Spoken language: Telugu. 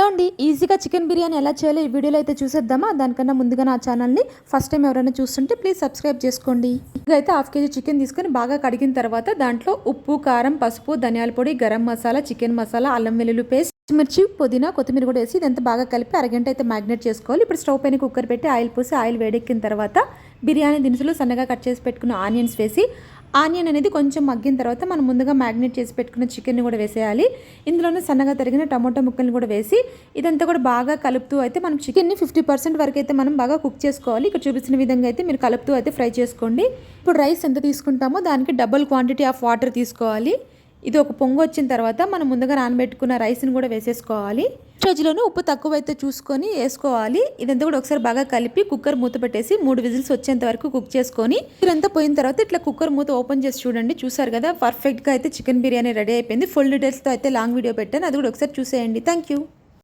అండి, ఈజీగా చికెన్ బిర్యానీ ఎలా చేయాలో ఈ వీడియోలో అయితే చూసేద్దామా. దానికన్నా ముందుగా నా ఛానల్ని ఫస్ట్ టైం ఎవరైనా చూస్తుంటే ప్లీజ్ సబ్స్క్రైబ్ చేసుకోండి. అయితే హాఫ్ కేజీ చికెన్ తీసుకొని బాగా కడిగిన తర్వాత దాంట్లో ఉప్పు, కారం, పసుపు, ధనియాల పొడి, గరం మసాలా, చికెన్ మసాలా, అల్లం వెల్లుల్లి పేస్ట్, పచ్చిమిర్చి, పుదీనా, కొత్తిమీర కూడా వేసి ఇదంతా బాగా కలిపి అరగంట అయితే మ్యాగ్నేట్ చేసుకోవాలి. ఇప్పుడు స్టవ్ పైన కుక్కర్ పెట్టి ఆయిల్ పోసి ఆయిల్ వేడెక్కిన తర్వాత బిర్యానీ దినుసులు సన్నగా కట్ చేసి పెట్టుకున్న ఆనియన్స్ వేసి ఆనియన్ అనేది కొంచెం మగ్గిన తర్వాత మనం ముందుగా మ్యాగ్నేట్ చేసి పెట్టుకున్న చికెన్ని కూడా వేసేయాలి. ఇందులోనే సన్నగా తరిగిన టమోటా ముక్కల్ని కూడా వేసి ఇదంతా కూడా బాగా కలుపుతూ అయితే మనం చికెన్ని 50% వరకు అయితే మనం బాగా కుక్ చేసుకోవాలి. ఇక్కడ చూపించిన విధంగా అయితే మీరు కలుపుతూ అయితే ఫ్రై చేసుకోండి. ఇప్పుడు రైస్ ఎంత తీసుకుంటామో దానికి డబుల్ క్వాంటిటీ ఆఫ్ వాటర్ తీసుకోవాలి. ఇది ఒక పొంగు వచ్చిన తర్వాత మనం ముందుగా నానబెట్టుకున్న రైస్ని కూడా వేసేసుకోవాలి. రోజులోనూ ఉప్పు తక్కువ అయితే చూసుకొని వేసుకోవాలి. ఇదంతా కూడా ఒకసారి బాగా కలిపి కుక్కర్ మూత పెట్టేసి 3 విజిల్స్ వచ్చేంత వరకు కుక్ చేసుకొని ఇదంతా పోయిన తర్వాత ఇట్లా కుక్కర్ మూత ఓపెన్ చేసి చూడండి. చూసారు కదా, పర్ఫెక్ట్గా అయితే చికెన్ బిర్యానీ రెడీ అయిపోయింది. ఫుల్ డీటెయిల్స్తో అయితే లాంగ్ వీడియో పెట్టాను, అది కూడా ఒకసారి చూసేయండి. Thank you.